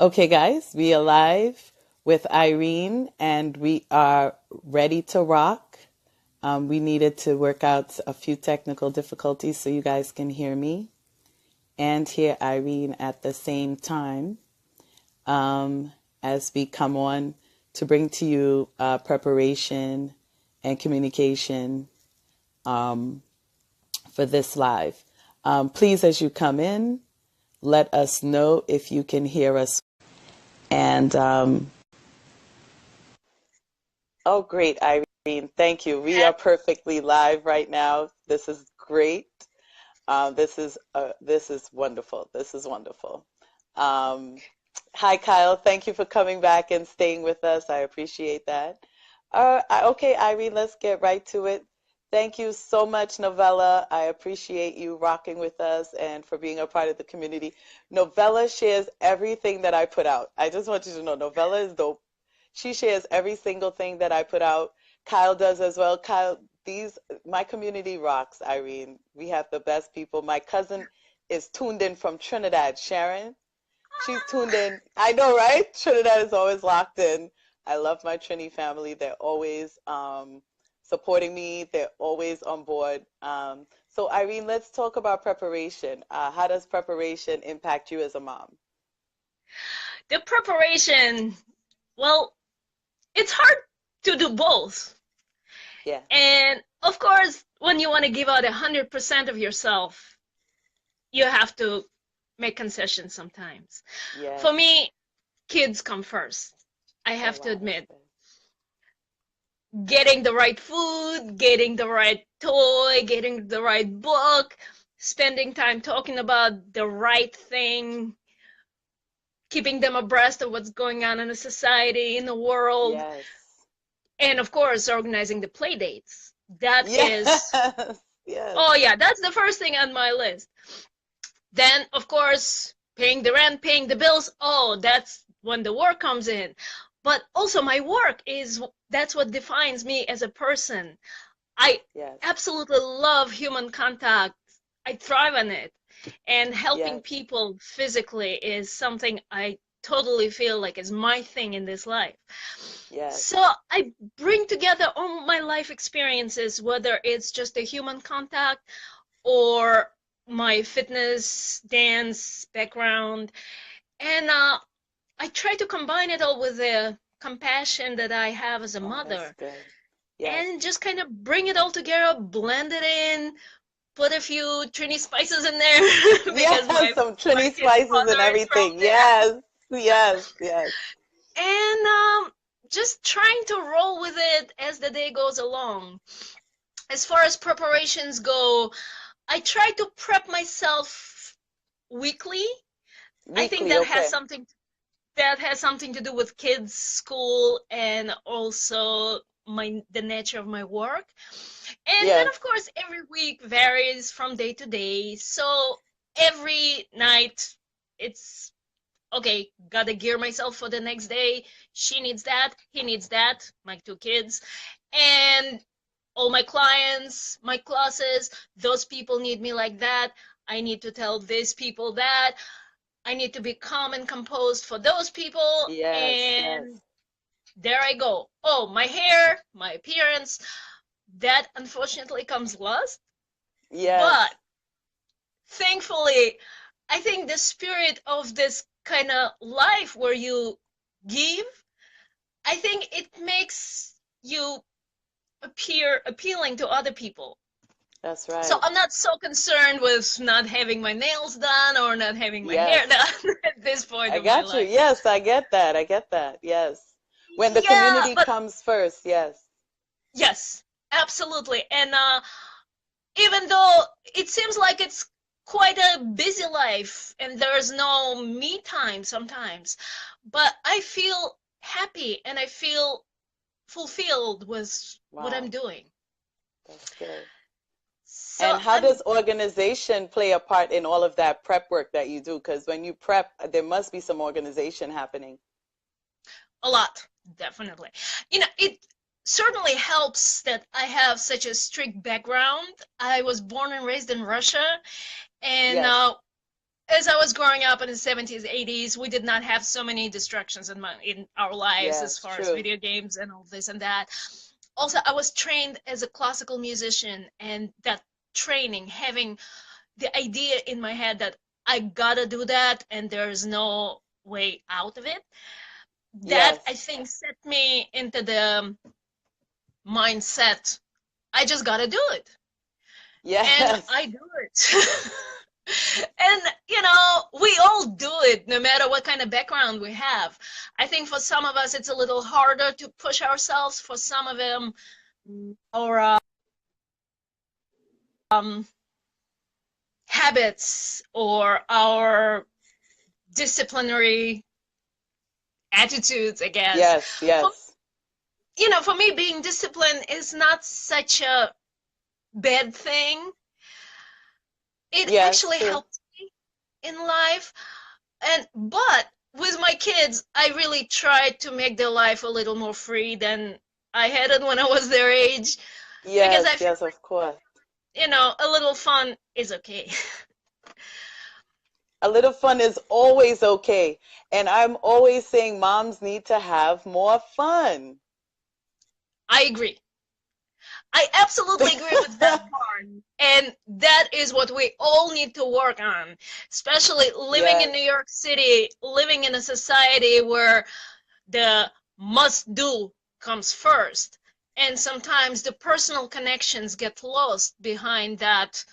Okay, guys, we are live with Irene and we are ready to rock. We needed to work out a few technical difficulties so you guys can hear me and hear Irene at the same time as we come on to bring to you preparation and communication for this live. Please, as you come in, let us know if you can hear us. And oh, great, Irene. Thank you. We are perfectly live right now. This is great. This is wonderful. This is wonderful. Um, Hi, Kyle. Thank you for coming back and staying with us. I appreciate that. Okay, Irene, let's get right to it. Thank you so much, Novella. I appreciate you rocking with us and for being a part of the community. Novella shares everything that I put out. I just want you to know, Novella is dope. She shares every single thing that I put out. Kyle does as well. Kyle, my community rocks, Irene. We have the best people. My cousin is tuned in from Trinidad, Sharon. She's tuned in. I know, right? Trinidad is always locked in. I love my Trini family. They're always supporting me. They're always on board. So, Irene, let's talk about preparation. How does preparation impact you as a mom? The preparation, well, it's hard to do both. Yeah. And of course, when you want to give out 100% of yourself, you have to make concessions sometimes. Yes. For me, kids come first. I Oh, have to wow, that's admit, good. getting the right food, getting the right toy, getting the right book, spending time talking about the right thing, keeping them abreast of what's going on in the society, in the world, Yes. and of course, organizing the play dates. That is, Yes. Yes. oh yeah, that's the first thing on my list. Then, of course, paying the rent, paying the bills. Oh, that's when the work comes in. But also, my work is that's what defines me as a person. I Yes. absolutely love human contact. I thrive on it. And helping Yes. people physically is something I totally feel like is my thing in this life. Yes. So I bring together all my life experiences, whether it's just a human contact or my fitness, dance background, and I try to combine it all with the compassion that I have as a Oh, that's mother, good. Yes. and just kind of bring it all together, blend it in, put a few Trini spices in there because Yes, some my Trini kid's spices and mother is from everything. there, Yes. Yes. Yes. and just trying to roll with it as the day goes along. As far as preparations go, I try to prep myself weekly. I think Weekly, okay. that has something to do with kids, school, and also the nature of my work. And then Yes. of course every week varies from day to day. So every night it's okay, gotta gear myself for the next day. She needs that, he needs that, my two kids. And all my clients, my classes, those people need me like that. I need to tell these people that. I need to be calm and composed for those people. Yes. Yes. And there I go. Oh, my hair, my appearance, that unfortunately comes last. Yes. But thankfully, I think the spirit of this kind of life where you give, I think it makes you appear appealing to other people. That's So right. I'm not so concerned with not having my nails done or not having my hair Yes. done at this point I of my got you. life. Yes, I get that. I get that. Yes. When the Yeah, community but comes first, yes. yes, absolutely. And even though it seems like it's quite a busy life and there's no me time sometimes, but I feel happy and I feel fulfilled with what I'm Wow. doing. That's good. So And how I'm does organization play a part in all of that prep work that you do? Because when you prep, there must be some organization happening. a lot, definitely. It certainly helps that I have such a strict background. I was born and raised in Russia, and Yes. as I was growing up in the 70s, 80s, we did not have so many distractions in our lives as Yes, far as true. video games and all this and that. Also, I was trained as a classical musician, and that training, having the idea in my head that I gotta do that and there's no way out of it, that I Yes. think set me into the mindset. I just gotta do it. And Yes. I do it. And we all do it no matter what kind of background we have. I think for some of us it's a little harder to push ourselves. For some of them, our um, habits or our disciplinary attitudes, I guess. Yes, For yes. for me, being disciplined is not such a bad thing. It Yes, actually true. helps me in life. But with my kids, I really tried to make their life a little more free than I had it when I was their age, because I Yes, feel yes, of course. like, a little fun is okay. A little fun is always okay. And I'm always saying moms need to have more fun. I agree. I absolutely agree with that part. And that is what we all need to work on, especially living in New Yes, York City, living in a society where the must do comes first. And sometimes the personal connections get lost behind that,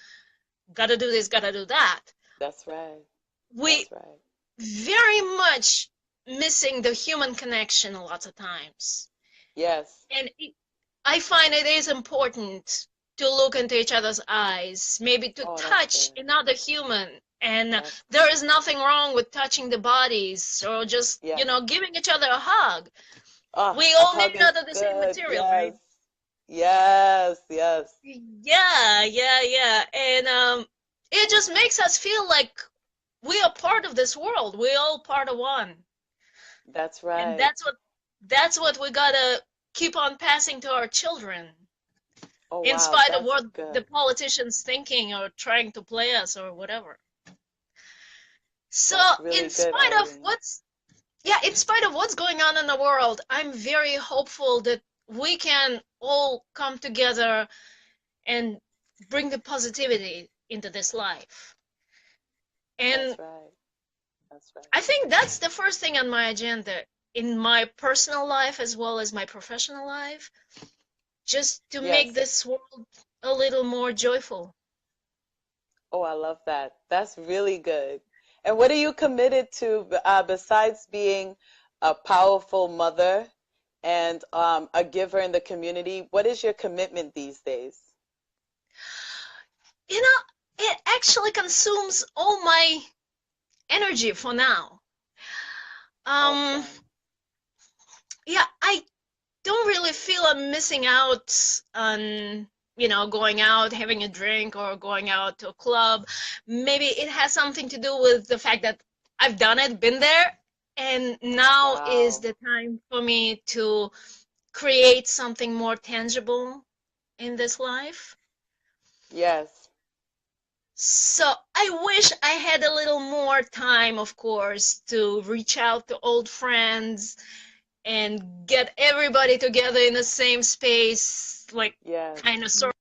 gotta do this, gotta do that. that's right. We That's right. very much missing the human connection a lot of times. Yes. And I find it is important to look into each other's eyes, maybe to Oh, that's touch good. another human. And That's there is nothing wrong with touching the bodies or just, yes. giving each other a hug. Ah, We a all hug made is out of the same good. material, Yes. right? Yes, yes. Yeah, yeah, yeah. And it just makes us feel like we are part of this world. We're all part of one. That's And right. that's what we gotta keep on passing to our children, Oh, in wow, spite of that's what the good. politicians thinking or trying to play us or whatever. So That's really in good, spite of Irene. what's yeah, in spite of what's going on in the world, I'm very hopeful that we can all come together and bring the positivity into this life. And That's right. That's right. I think that's the first thing on my agenda in my personal life as well as my professional life, just to make Yes. this world a little more joyful. Oh, I love that. That's really good. And what are you committed to besides being a powerful mother and a giver in the community? What is your commitment these days? You know, it actually consumes all my energy for now. Um, Awesome. yeah, I don't really feel I'm missing out on, going out, having a drink, or going out to a club. Maybe it has something to do with the fact that I've done it, been there, and now is Wow. the time for me to create something more tangible in this life. Yes. So I wish I had a little more time, of course, to reach out to old friends and get everybody together in the same space, like Yes. kind of sort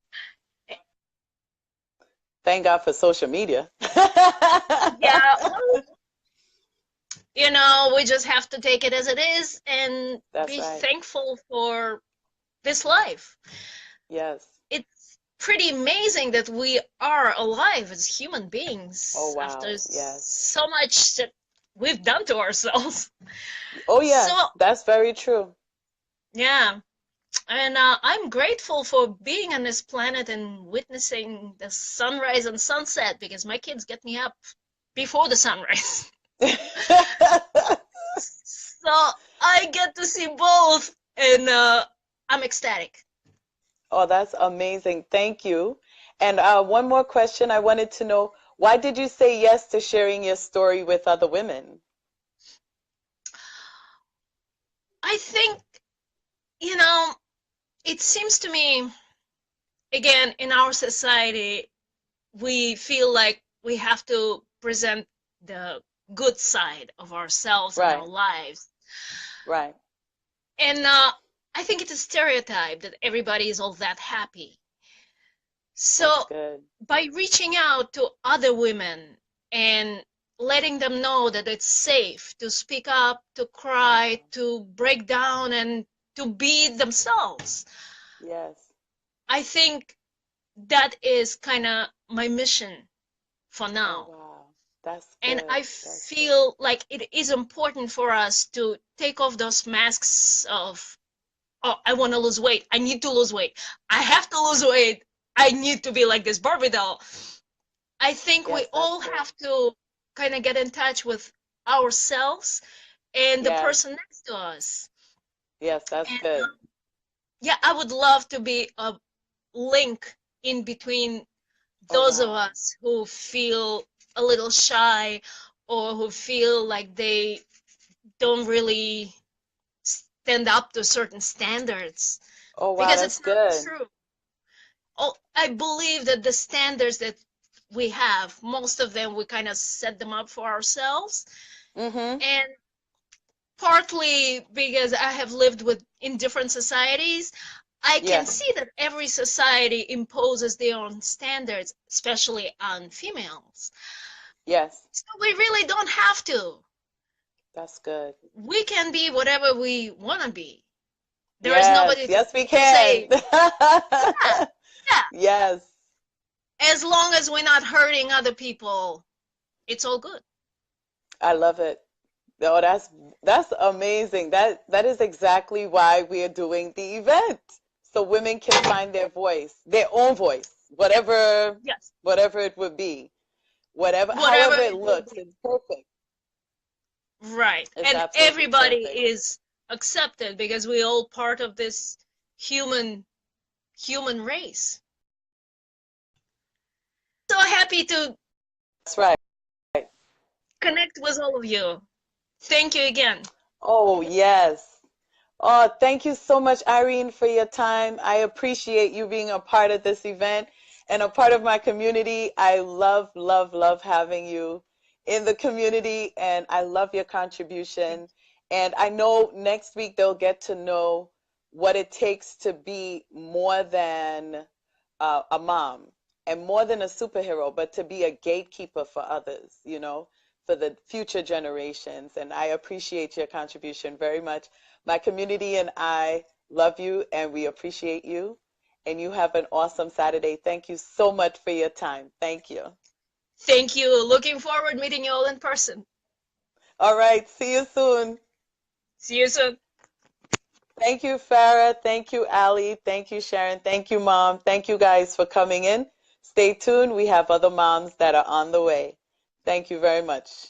Thank God for social media. yeah, well, we just have to take it as it is and That's be right. thankful for this life. Yes. It's pretty amazing that we are alive as human Oh, beings after wow. Yes. so much that we've done to ourselves. Oh, So, yes. That's very true. yeah. And I'm grateful for being on this planet and witnessing the sunrise and sunset because my kids get me up before the sunrise. So I get to see both, and I'm ecstatic. Oh, that's amazing. Thank you. And one more question. I wanted to know, why did you say yes to sharing your story with other women? I think, you know, it seems to me, again, in our society, we feel like we have to present the good side of ourselves and our Right. lives. Right. And I think it's a stereotype that everybody is all that happy. That's So good. by reaching out to other women and letting them know that it's safe to speak up, to cry, Wow. to break down, and to be themselves, Yes. I think that is kind of my mission for Oh, now. wow. That's And good. I That's good. feel like it is important for us to take off those masks of, oh, I want to lose weight. I need to lose weight. I have to lose weight. I need to be like this Barbie doll. I think we Yes, that's all good. have to kind of get in touch with ourselves and the Yes. person next to us. Yes, that's And good. yeah, I would love to be a link in between Oh, those of wow. us who feel a little shy or who feel like they don't really stand up to certain standards, Oh, wow. because That's it's not good. true. Oh, I believe that the standards that we have, most of them, we kind of set them up for ourselves. Mm-hmm. And partly because I have lived with in different societies, I can Yes. see that every society imposes their own standards, especially on females. Yes. So we really don't have to. That's good. We can be whatever we want to be. There is Yes. nobody to Yes, we can. say, yeah, yeah, Yes. as long as we're not hurting other people, it's all good. I love it. Oh, that's amazing. That is exactly why we are doing the event. So women can find their voice, their own voice, Yes, whatever yes. whatever it would be. Whatever Whatever however it it will looks, be. it's perfect. Right. It's And absolutely everybody perfect. is accepted because we're all part of this human human race. So happy to That's right. connect with all of you. Thank you again. Oh, yes. Oh, thank you so much, Irene, for your time. I appreciate you being a part of this event and a part of my community. I love, love, love having you in the community, and I love your contribution. And I know next week they'll get to know what it takes to be more than a mom and more than a superhero, but to be a gatekeeper for others, for the future generations. And I appreciate your contribution very much. My community and I love you and we appreciate you. And you have an awesome Saturday. Thank you so much for your time. Thank you. Thank you. Looking forward meeting you all in person. All right. See you soon. See you soon. Thank you, Farah. Thank you, Ali. Thank you, Sharon. Thank you, Mom. Thank you guys for coming in. Stay tuned. We have other moms that are on the way. Thank you very much.